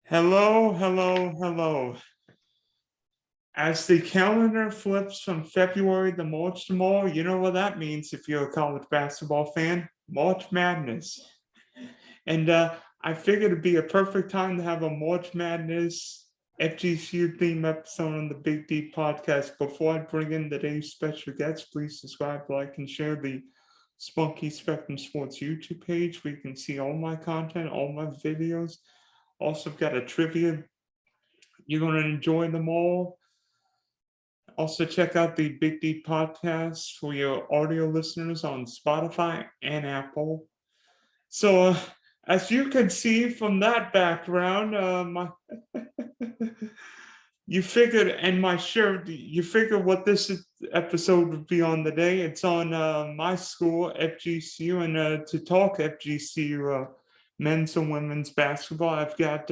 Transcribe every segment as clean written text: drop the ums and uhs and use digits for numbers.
Hello, hello, hello. As the calendar flips from February to March tomorrow, you know what that means if you're a college basketball fan. March Madness. And I figured it'd be a perfect time to have a March Madness FGCU theme episode on the Big D podcast. Before I bring in today's special guest, please subscribe, like, and share the Spunky Spectrum Sports YouTube page where you can see all my content, all my videos. Also got a trivia. You're going to enjoy them all. Also, check out the Big D podcast for your audio listeners on Spotify and Apple. So, as you can see from that background, you figured, and my shirt, you figured what this episode would be on the day. It's on my school, FGCU, and to talk FGCU men's and women's basketball, I've got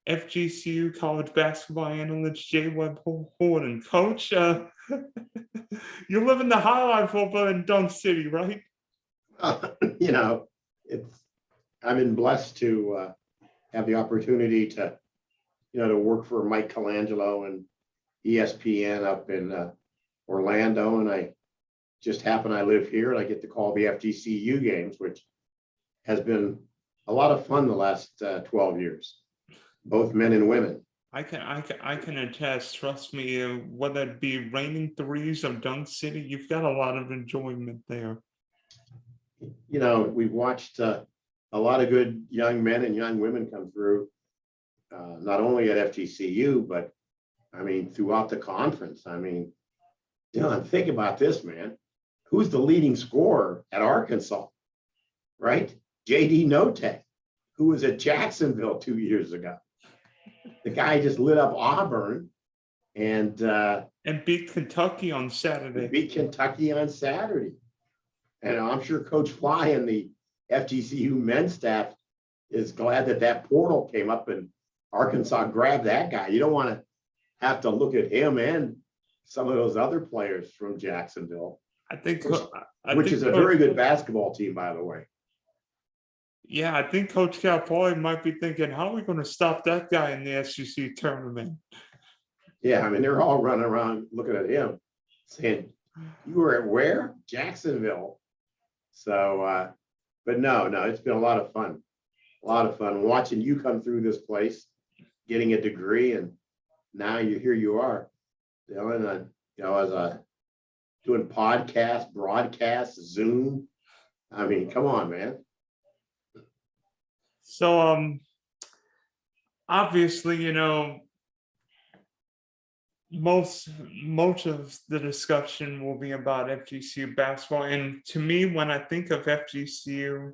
FGCU college basketball analyst Webb Horton. Coach, you're living the highlight football in Dunk City, right? You know, I've been blessed to have the opportunity to, to work for Mike Colangelo and ESPN up in Orlando, and I live here, and I get to call the FGCU games, which has been a lot of fun the last 12 years, both men and women. I can attest. Trust me, whether it be raining threes or Dunk City, you've got a lot of enjoyment there. We've watched a lot of good young men and young women come through, not only at FGCU, but I mean, throughout the conference. I mean, Dylan, think about this, man. Who's the leading scorer at Arkansas, right? JD Notek, who was at Jacksonville 2 years ago. The guy just lit up Auburn and beat Kentucky on Saturday. And I'm sure Coach Fly and the FGCU men's staff is glad that portal came up and Arkansas grabbed that guy. You don't want to have to look at him and some of those other players from Jacksonville. Which is a very good basketball team, by the way. Yeah, I think Coach Calpoli might be thinking, how are we going to stop that guy in the FGCU tournament? Yeah, I mean, they're all running around looking at him saying, you were at where? Jacksonville. So, but no, it's been a lot of fun. Watching you come through this place, getting a degree, and now here you are, Dylan, as doing podcasts, broadcasts, Zoom. I mean, come on, man. So, obviously, most of the discussion will be about FGCU basketball. And to me, when I think of FGCU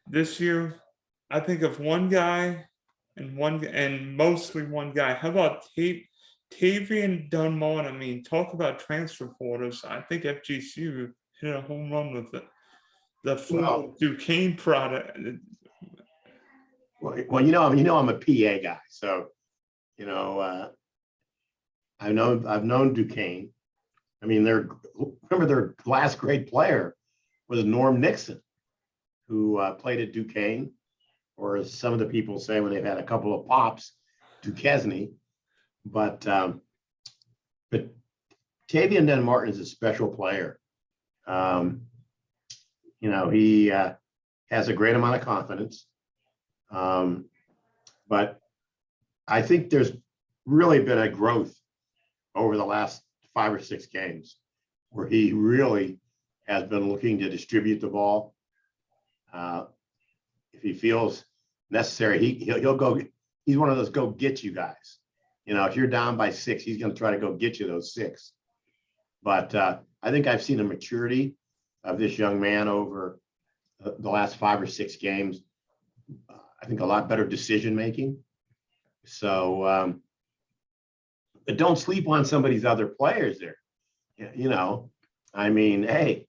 this year, I think of one guy and mostly one guy. How about Tavian Dunn-Martin? I mean, talk about transfer portals. I think FGCU hit a home run with it. The Duquesne product. Well, I'm a PA guy, so I've known Duquesne. I mean, their last great player was Norm Nixon, who played at Duquesne, or as some of the people say when they've had a couple of pops, Duquesne. But Tavian Dunn-Martin is a special player. He has a great amount of confidence. But I think there's really been a growth over the last 5 or 6 games where he really has been looking to distribute the ball. If he feels necessary, he'll go. He's one of those go get you guys. If you're down by 6, he's going to try to go get you those 6. But I think I've seen the maturity of this young man over the last 5 or 6 games. I think a lot better decision making. So, but don't sleep on some of these other players there. I mean, hey,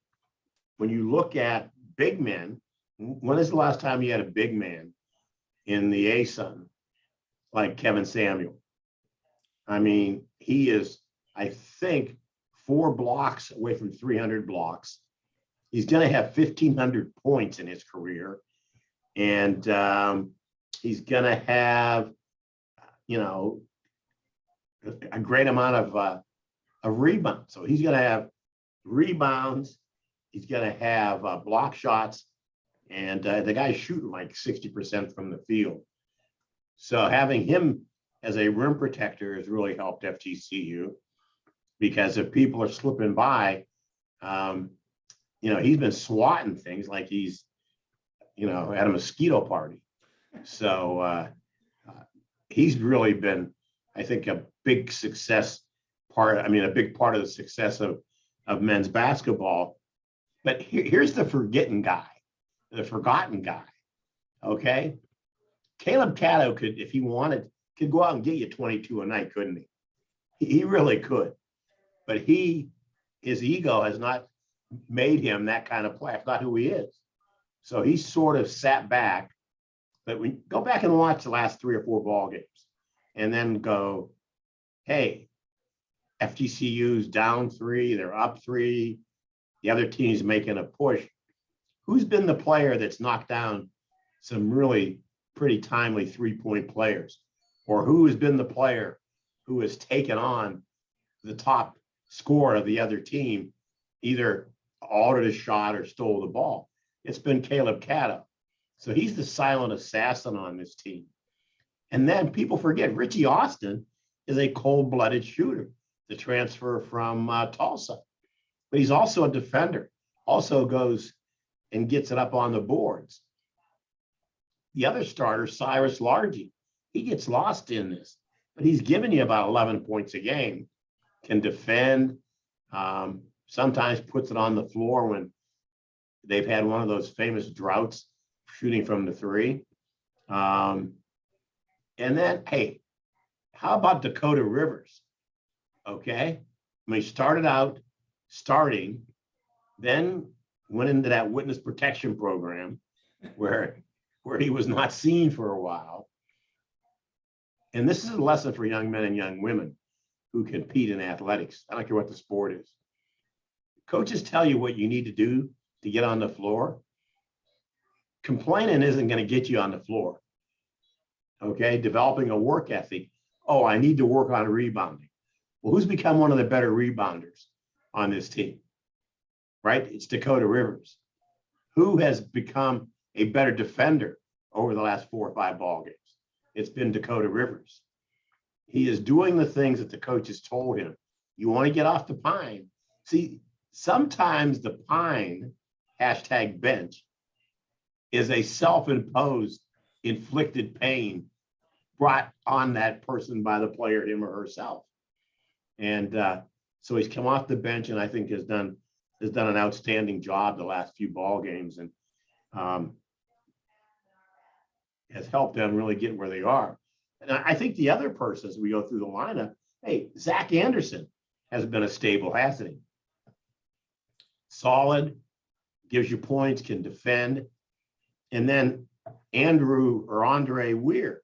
when you look at big men, when is the last time you had a big man in the ASUN like Kevin Samuel? I mean, he is, I think, 4 blocks away from 300 blocks. He's going to have 1,500 points in his career. And he's going to have you know, a great amount of rebounds. So he's going to have rebounds. He's going to have block shots, and the guy's shooting like 60% from the field. So having him as a rim protector has really helped FGCU, because if people are slipping by, you know, he's been swatting things like he's, you know, at a mosquito party. So he's really been, I think, a big success part. I mean, a big part of the success of men's basketball. But here's the forgotten guy. Okay. Caleb Catto could, if he wanted, could go out and get you 22 a night, couldn't he? He really could. But his ego has not made him that kind of player. It's not who he is. So he sort of sat back. But we go back and watch the last 3 or 4 ball games, and then go, hey, FGCU's down 3, they're up 3, the other team's making a push. Who's been the player that's knocked down some really pretty timely 3-point players? Or who has been the player who has taken on the top scorer of the other team, either altered a shot or stole the ball? It's been Caleb Catto. So he's the silent assassin on this team. And then people forget Richie Austin is a cold-blooded shooter, the transfer from Tulsa. But he's also a defender, also goes and gets it up on the boards. The other starter, Cyrus Largy, he gets lost in this, but he's giving you about 11 points a game, can defend, sometimes puts it on the floor when they've had one of those famous droughts shooting from the 3. And then, hey, how about Dakota Rivers? Okay. I mean, he started out starting, then went into that witness protection program where he was not seen for a while. And this is a lesson for young men and young women who compete in athletics. I don't care what the sport is. Coaches tell you what you need to do to get on the floor. Complaining isn't going to get you on the floor. Okay, developing a work ethic. Oh, I need to work on rebounding. Well, who's become one of the better rebounders on this team? Right? It's Dakota Rivers. Who has become a better defender over the last 4 or 5 ball games? It's been Dakota Rivers. He is doing the things that the coaches told him. You want to get off the pine. See, sometimes the pine, #bench, is a self-imposed inflicted pain brought on that person by the player, him or herself. And so he's come off the bench, and I think has done an outstanding job the last few ball games, and has helped them really get where they are. And I think the other person, as we go through the lineup, hey, Zach Anderson has been a staple, hasn't he? Solid, gives you points, can defend. And then Andre Weir,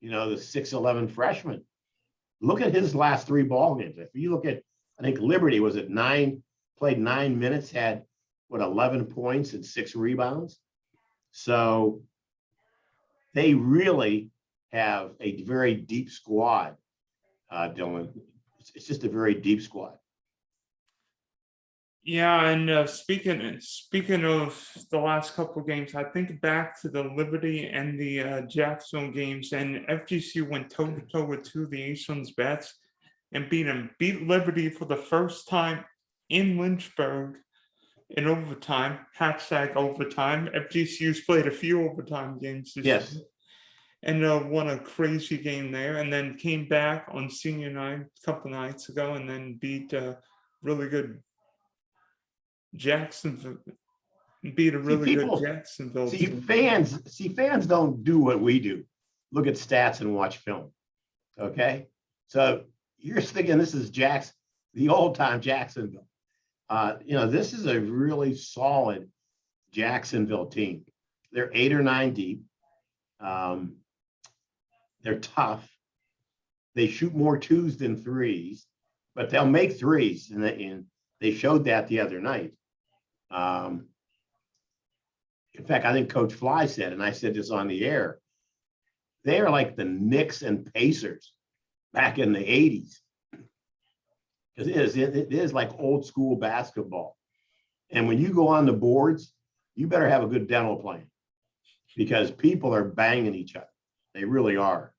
you know, the 6'11" freshman. Look at his last 3 ball games. If you look at, I think Liberty was at 9, played 9 minutes, had 11 points and 6 rebounds. So they really have a very deep squad, Dylan. It's just a very deep squad. Yeah, and speaking of the last couple of games, I think back to the Liberty and the Jacksonville games, and FGC went toe-to-toe with 2 of the ASUN's bets and beat Liberty for the first time in Lynchburg in overtime, #overtime. FGCU's played a few overtime games this Yes. year, and won a crazy game there, and then came back on senior night a couple nights ago and then beat really good Jacksonville, beat a really good Jacksonville team. Fans don't do what we do. Look at stats and watch film. Okay. So you're thinking this is the old time Jacksonville. You know, this is a really solid Jacksonville team. They're 8 or 9 deep. They're tough. They shoot more 2s than 3s, but they'll make 3s, and they showed that the other night. In fact, I think Coach Fly said, and I said this on the air, They are like the Knicks and Pacers back in the 80s. Because it is like old school basketball. And when you go on the boards, you better have a good dental plan because people are banging each other. They really are.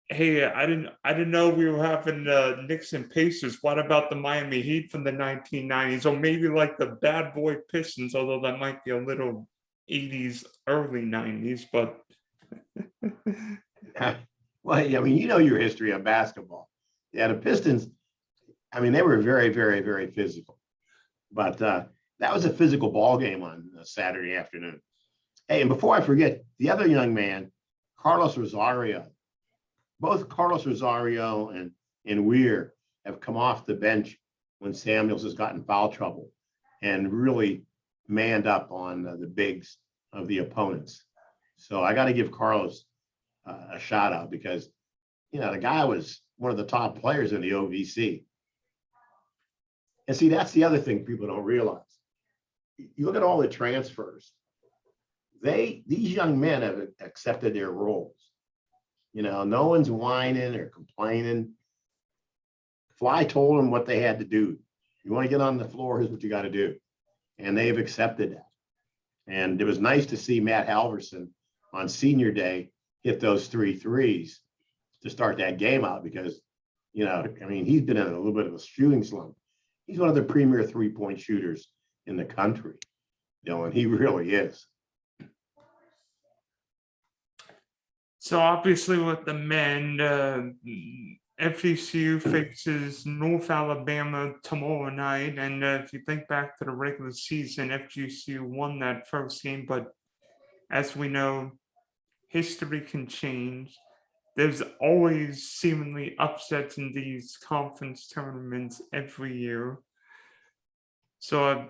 Hey, I didn't know we were having Knicks and Pacers. What about the Miami Heat from the 1990s, or maybe like the Bad Boy Pistons? Although that might be a little 80s, early 90s, but Well, I mean, you know your history of basketball. Yeah, the Pistons, I mean, they were very, very, very physical. But that was a physical ball game on Saturday afternoon. Hey, and before I forget, the other young man, Carlos Rosario, both Carlos Rosario and Weir have come off the bench when Samuels has gotten foul trouble and really manned up on the bigs of the opponents. So I got to give Carlos a shout out because, you know, the guy was one of the top players in the OVC. And see, that's the other thing people don't realize. You look at all the transfers, these young men have accepted their roles. You know, no one's whining or complaining. Fly told them what they had to do. You want to get on the floor, here's what you got to do. And they've accepted that. And it was nice to see Matt Halverson on senior day hit those 3 threes to start that game out because, you know, I mean, he's been in a little bit of a shooting slump. He's one of the premier 3-point shooters in the country, you know, and he really is. so obviously with the men, FGCU faces North Alabama tomorrow night, and if you think back to the regular season, FGCU won that first game, but as we know, history can change. There's always seemingly upsets in these conference tournaments every year. So,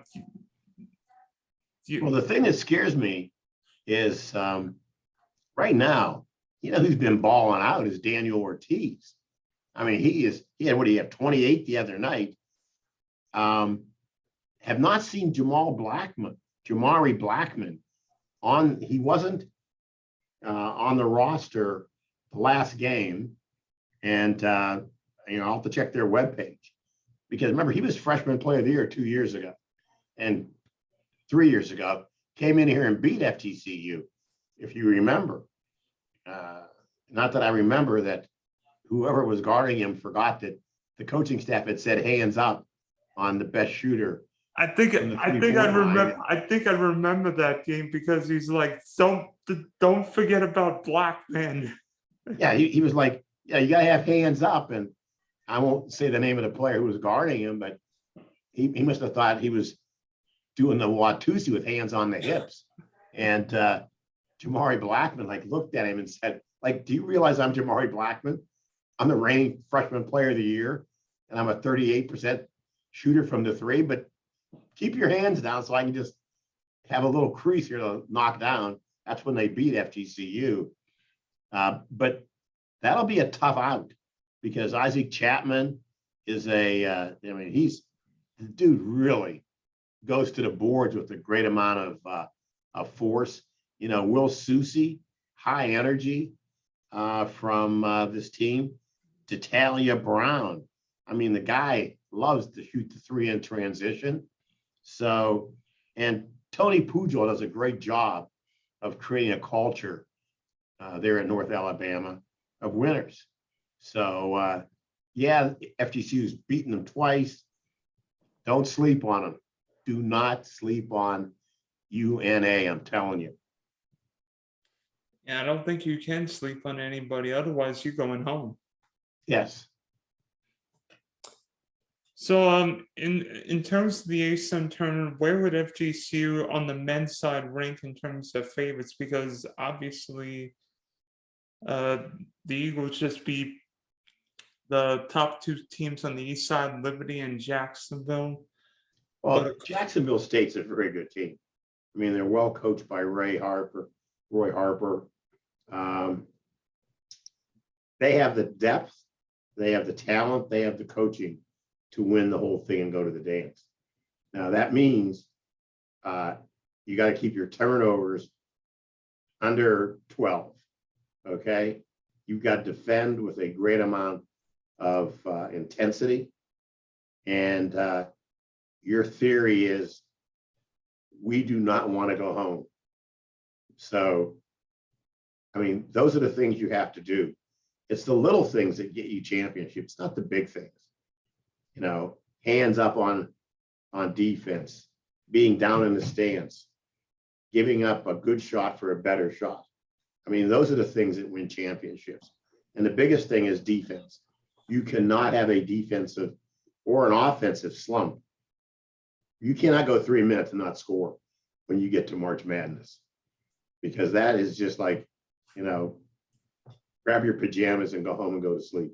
Well, the thing that scares me is right now, you know, who's been balling out is Daniel Ortiz. I mean, he had, what do you have, 28 the other night. Have not seen Jamari Blackman he wasn't on the roster the last game. And, you know, I'll have to check their webpage because remember, he was freshman player of the year 2 years ago and 3 years ago, came in here and beat FGCU, if you remember. Not that I remember that whoever was guarding him forgot that the coaching staff had said hands up on the best shooter. I think I remember that game because he's like, don't forget about Blackman. Yeah, he was like, yeah, you gotta have hands up. And I won't say the name of the player who was guarding him, but he must have thought he was doing the Watusi with hands on the hips. And Jamari Blackman like looked at him and said, like, do you realize I'm Jamari Blackman? I'm the reigning freshman player of the year, and I'm a 38% shooter from the 3, but keep your hands down so I can just have a little crease here to knock down. That's when they beat FGCU. But that'll be a tough out because Isaac Chapman is I mean, the dude really goes to the boards with a great amount of force. You know, Will Susi, high energy from this team. D'Italia Brown. I mean, the guy loves to shoot the 3 in transition. So, and Tony Pujol does a great job of creating a culture there in North Alabama of winners. So, yeah, FGCU's beaten them twice. Don't sleep on them. Do not sleep on UNA, I'm telling you. Yeah, I don't think you can sleep on anybody. Otherwise, you're going home. Yes. So, in terms of the ASUN tournament, where would FGCU on the men's side rank in terms of favorites? Because obviously, the Eagles just beat the top 2 teams on the east side, Liberty and Jacksonville. Well, Jacksonville State's a very good team. I mean, they're well coached by Roy Harper. They have the depth, they have the talent, they have the coaching to win the whole thing and go to the dance. Now that means you got to keep your turnovers under 12. Okay. You've got to defend with a great amount of intensity. And your theory is we do not want to go home. So, I mean, those are the things you have to do. It's the little things that get you championships, not the big things. You know, hands up on defense, being down in the stands, giving up a good shot for a better shot. I mean, those are the things that win championships. And the biggest thing is defense. You cannot have a defensive or an offensive slump. You cannot go 3 minutes and not score when you get to March Madness, because that is just like, you know, grab your pajamas and go home and go to sleep.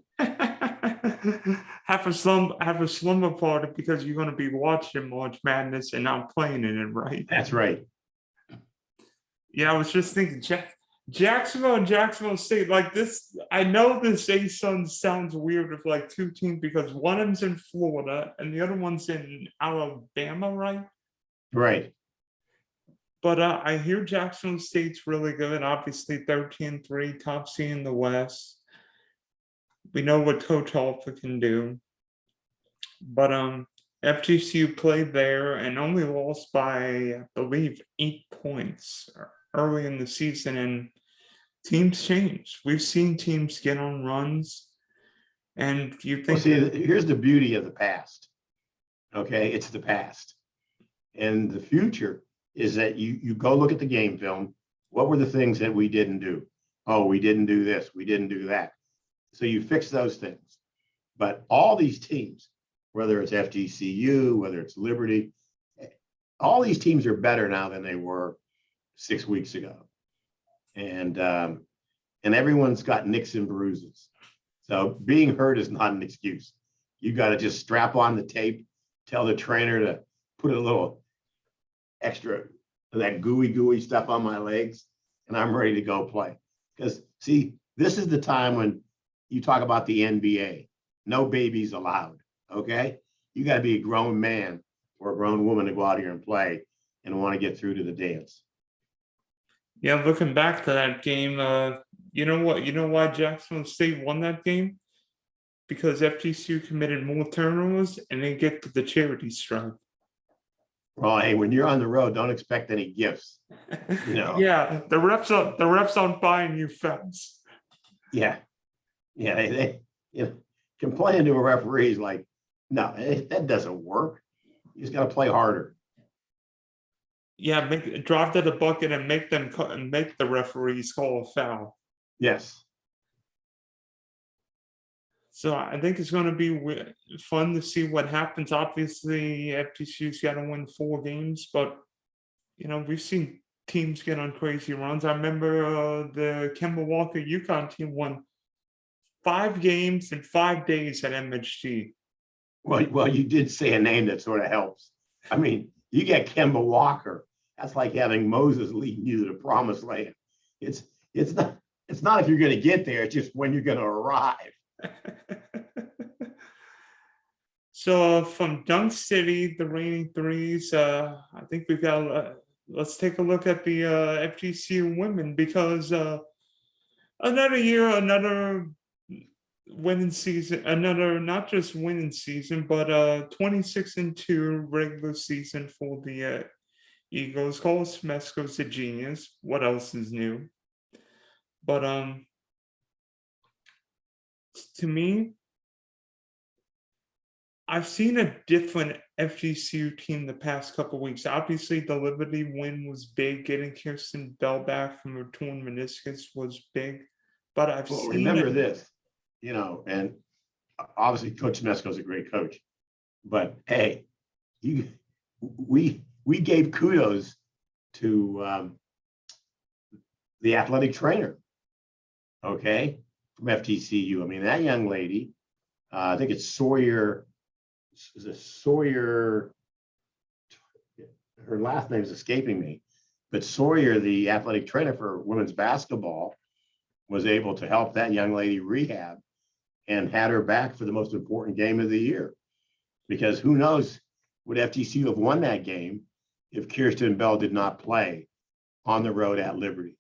Have a slumber party because you're going to be watching March Madness and not playing in it, right? That's right. Yeah, I was just thinking, Jacksonville and Jacksonville State, like this. I know this ASUN sounds weird with like two teams because one of them's in Florida and the other one's in Alabama, right? Right. But I hear Jacksonville State's really good. Obviously, 13-3, top seed in the West. We know what Coach Alpha can do. But FGCU played there and only lost by, I believe, 8 points early in the season. And teams change. We've seen teams get on runs. And you think... Well, see, here's the beauty of the past. Okay, it's the past. And the future is that you go look at the game film. What were the things that we didn't do? Oh, we didn't do this. We didn't do that. So you fix those things. But all these teams, whether it's FGCU, whether it's Liberty, all these teams are better now than they were 6 weeks ago. And everyone's got nicks and bruises. So being hurt is not an excuse. You got to just strap on the tape, tell the trainer to put a little extra of that gooey stuff on my legs, and I'm ready to go play. Because see, this is the time when you talk about the NBA. No babies allowed. Okay, you got to be a grown man or a grown woman to go out here and play and want to get through to the dance. Yeah, looking back to that game, you know what? You know why Jacksonville State won that game? Because FGCU committed more turnovers and they get to the charity stripe. Well, hey, when you're on the road, don't expect any gifts. You know. Yeah, the refs aren't buying you fouls. Yeah, they you know, complaining to a referee is like, no, that doesn't work. You just got to play harder. Yeah, drive to the bucket and make the referees call a foul. Yes. So I think it's going to be fun to see what happens. Obviously, FGCU's got to win 4 games, but you know we've seen teams get on crazy runs. I remember the Kemba Walker UConn team won 5 games in 5 days at MHG. Well, you did say a name that sort of helps. I mean, you get Kemba Walker. That's like having Moses leading you to the promised land. It's not if you're going to get there. It's just when you're going to arrive. So from Dunk City, the reigning threes, I think we've got. Let's take a look at the FGCU women because another year, another winning season, another not just winning season, but 26-2 regular season for the Eagles. Carlos Mesco's a genius. What else is new? But to me, I've seen a different FGCU team the past couple of weeks. Obviously, the Liberty win was big. Getting Kirsten Bell back from her torn meniscus was big. But I've seen remember this, you know, and obviously Coach Mesco's a great coach. But hey, we gave kudos to the athletic trainer, okay, from FGCU. I mean, that young lady, I think it's Sawyer. Is it Sawyer? Her last name is escaping me, but Sawyer, the athletic trainer for women's basketball, was able to help that young lady rehab and had her back for the most important game of the year. Because who knows, would FGCU have won that game if Kirsten Bell did not play on the road at Liberty?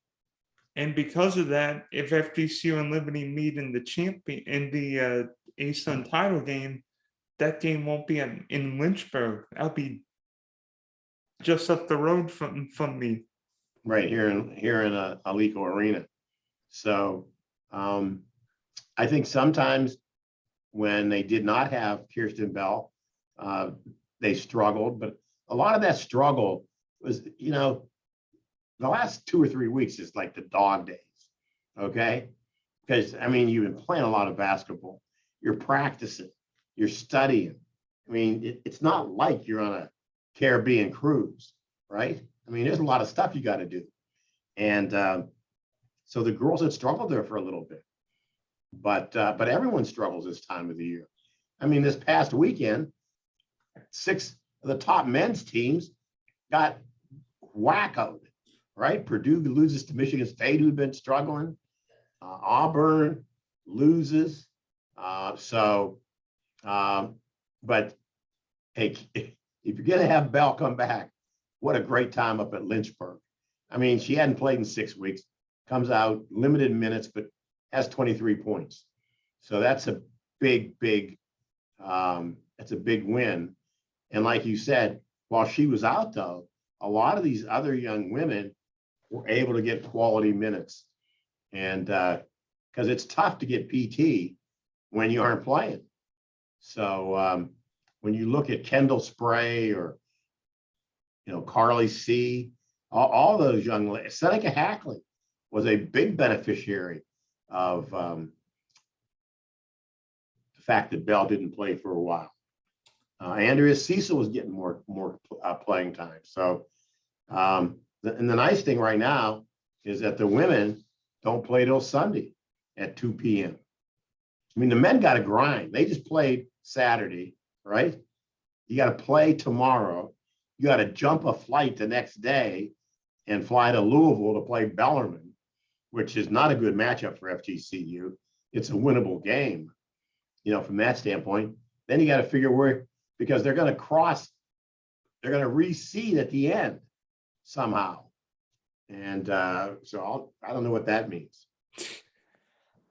And because of that, if FGCU and Liberty meet in the ASUN title game, that game won't be in Lynchburg. That'll be just up the road from me. right here in Alico Arena. So I think sometimes when they did not have Kirsten Bell, they struggled, but a lot of that struggle was, the last 2 or 3 weeks is like the dog days. Okay. Because I mean, you've been playing a lot of basketball, you're practicing, you're studying. I mean, it's not like you're on a Caribbean cruise, right? I mean, there's a lot of stuff you got to do. And so the girls had struggled there for a little bit, but everyone struggles this time of the year. I mean, this past weekend, 6 of the top men's teams got wackoed, right? Purdue loses to Michigan State, who'd been struggling. Auburn loses. But hey, if you're going to have Bell come back, what a great time up at Lynchburg. I mean, she hadn't played in 6 weeks, comes out limited minutes, but has 23 points. So that's a big win. And like you said, while she was out though, a lot of these other young women were able to get quality minutes. And because it's tough to get PT when you aren't playing. So when you look at Kendall Spray or, Carly C, all those young ladies, Seneca Hackley was a big beneficiary of the fact that Bell didn't play for a while. Andrea Cecil was getting more playing time. So, and the nice thing right now is that the women don't play till Sunday at 2 p.m. I mean, the men got to grind. They just played Saturday, right? You got to play tomorrow. You got to jump a flight the next day and fly to Louisville to play Bellarmine, which is not a good matchup for FGCU. It's a winnable game, from that standpoint. Then you got to figure where, because they're going to reseed at the end somehow. And so I don't know what that means.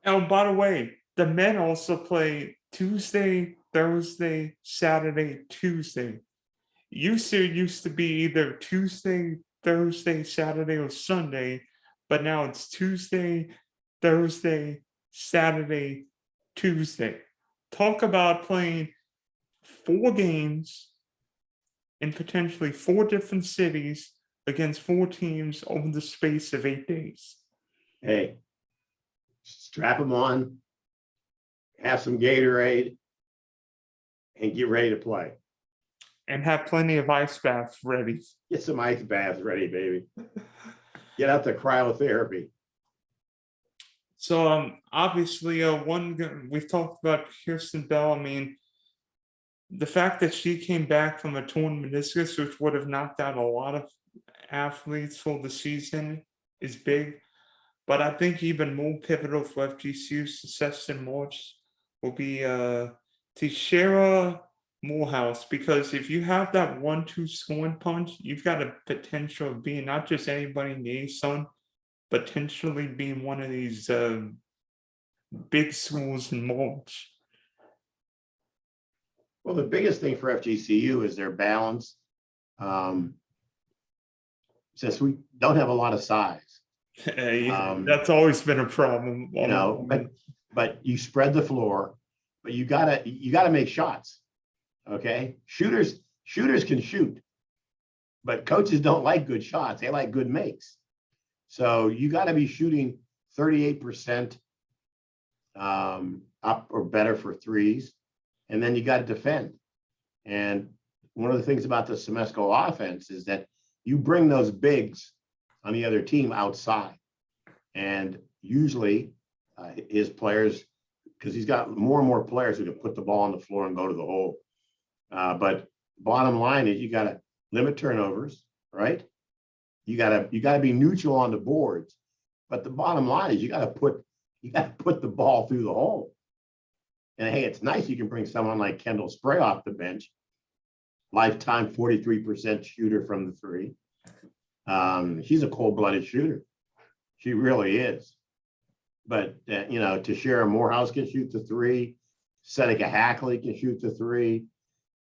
Oh, by the way, the men also play Tuesday, Thursday, Saturday, Tuesday. Used to be either Tuesday, Thursday, Saturday, or Sunday, but now it's Tuesday, Thursday, Saturday, Tuesday. Talk about playing 4 games in potentially 4 different cities against 4 teams over the space of 8 days. Hey, strap them on, have some Gatorade, and get ready to play. And have plenty of ice baths ready. Get some ice baths ready, baby. Get out the cryotherapy. So obviously, we've talked about Kirsten Bell. I mean, the fact that she came back from a torn meniscus, which would have knocked out a lot of athletes for the season, is big. But I think even more pivotal for FGCU's success in March will be Tishera Morehouse, because if you have that 1-2 scoring punch, you've got a potential of being not just anybody in the ASUN, potentially being one of these big schools in March. Well, the biggest thing for FGCU is their balance. Since we don't have a lot of size, that's always been a problem. But you spread the floor, but you gotta make shots. Okay, shooters can shoot, but coaches don't like good shots. They like good makes. So you got to be shooting 38% up or better for threes, and then you got to defend. And one of the things about the Semesco offense is that you bring those bigs on the other team outside, and usually his players, because he's got more and more players who can put the ball on the floor and go to the hole. But bottom line is you got to limit turnovers, right? You got to be neutral on the boards. But the bottom line is you got to put the ball through the hole. And hey, it's nice you can bring someone like Kendall Spray off the bench, lifetime 43% shooter from the 3. She's a cold-blooded shooter. She really is. But, Tashara Morehouse can shoot the three. Seneca Hackley can shoot the three.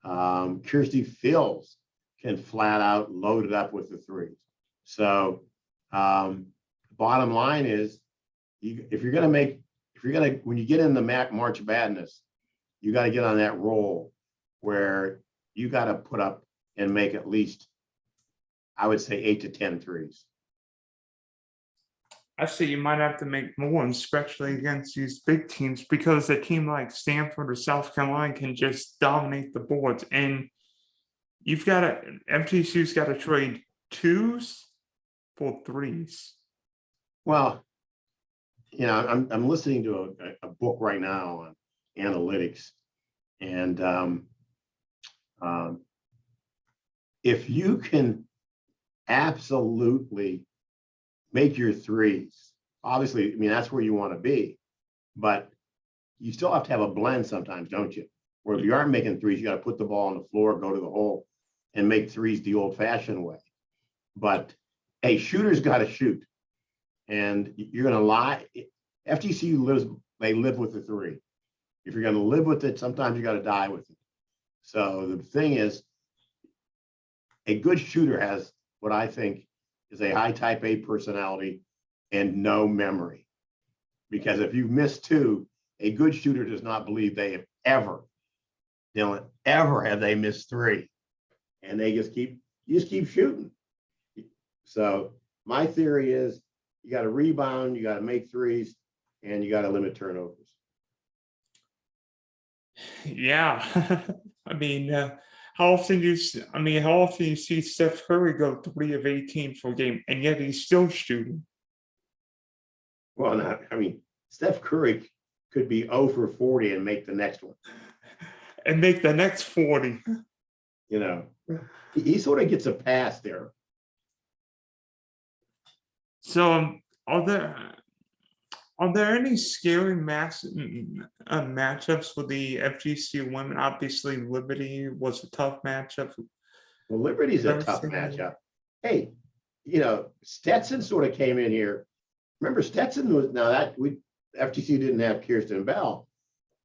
Kirsty Fields can flat out load it up with the threes. So bottom line is, when you get in the March Madness, you got to get on that roll where you got to put up and make at least, I would say, 8 to 10 threes. I say you might have to make more, especially against these big teams, because a team like Stanford or South Carolina can just dominate the boards. And FGCU's got to trade twos for threes. Well, I'm listening to a book right now on analytics, and if you can absolutely make your threes, obviously, that's where you want to be, but you still have to have a blend sometimes, don't you? Where if you aren't making threes, you got to put the ball on the floor, go to the hole, and make threes the old-fashioned way. But hey, shooters got to shoot, and you're going to lie. FGCU live with the three. If you're going to live with it, sometimes you got to die with it. So the thing is, a good shooter has what I think is a high type A personality and no memory. Because if you miss two, a good shooter does not believe they don't ever have they missed three. And they just keep shooting. So my theory is you got to rebound, you got to make threes, and you got to limit turnovers. Yeah. How often do you see Steph Curry go 3 of 18 for a game, and yet he's still shooting? Well, Steph Curry could be 0 for 40 and make the next one. And make the next 40. He sort of gets a pass there. So are there any scary matchups for the FGCU women? Obviously, Liberty was a tough matchup. Well, Liberty's a tough matchup. Hey, Stetson sort of came in here. Remember, Stetson was FGCU didn't have Kirsten Bell,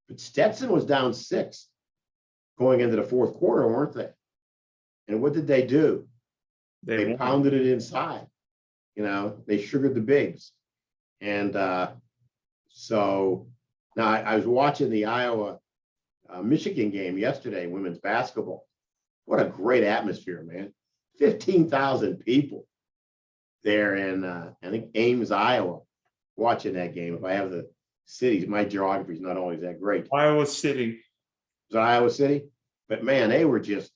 but Stetson was down 6 going into the fourth quarter, weren't they? And what did they do? They pounded it inside. They sugared the bigs. And so now I was watching the Iowa Michigan game yesterday, women's basketball. What a great atmosphere, man. 15,000 people there in, I think, Ames, Iowa, watching that game. If I have the cities, my geography is not always that great. Iowa City. Was it Iowa City? But man, they were just,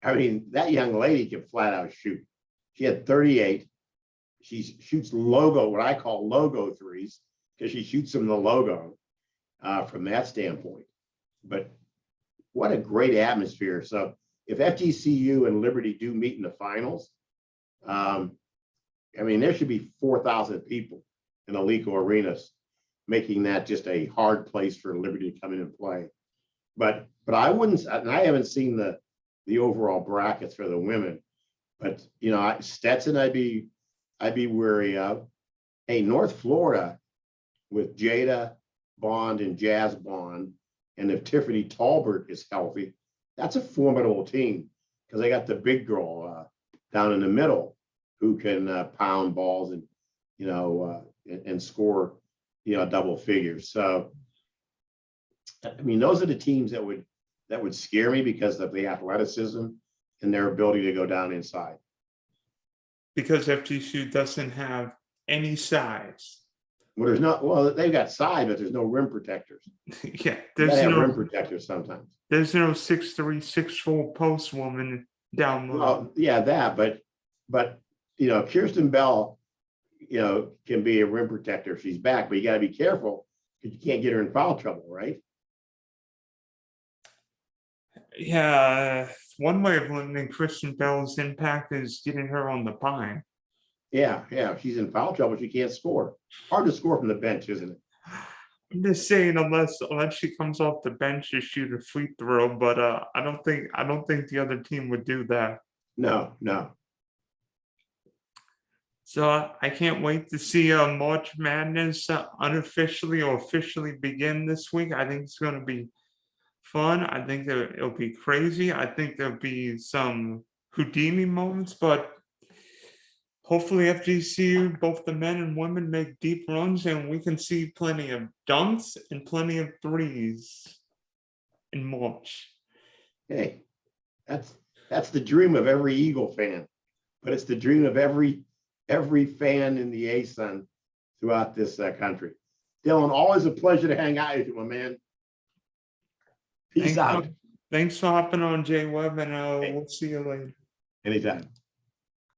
that young lady can flat out shoot. She had 38. She shoots what I call logo threes, because she shoots them the logo from that standpoint. But what a great atmosphere. So if FGCU and Liberty do meet in the finals, there should be 4,000 people in Alico arenas, making that just a hard place for Liberty to come in and play. But I wouldn't, and I haven't seen the overall brackets for the women, but Stetson, I'd be wary of. Hey, North Florida with Jada Bond and Jazz Bond, and if Tiffany Talbert is healthy, that's a formidable team, because they got the big girl down in the middle who can pound balls and and score double figures. So those are the teams that would scare me because of the athleticism and their ability to go down inside. Because FGCU doesn't have any size. Well, they've got size, but there's no rim protectors. Yeah, there's no rim protectors sometimes. There's no 6'3", 6'4" post woman down low. Well, yeah, that, but Kirsten Bell, can be a rim protector if she's back, but you got to be careful because you can't get her in foul trouble, right? Yeah, one way of limiting Kristen Bell's impact is getting her on the pine. Yeah. If she's in foul trouble, she can't score. Hard to score from the bench, isn't it? I'm just saying, unless she comes off the bench to shoot a free throw, but I don't think the other team would do that. No. So I can't wait to see March Madness unofficially or officially begin this week. I think it's going to be fun. I think that it'll be crazy. I think there'll be some Houdini moments, but hopefully FGCU, both the men and women, make deep runs, and we can see plenty of dunks and plenty of threes in March. Hey, that's the dream of every Eagle fan, but it's the dream of every fan in the ASUN throughout this country. Dylan, always a pleasure to hang out with you, my man. Peace out. Thanks for hopping on, J Webb, and we'll see you later. Anytime.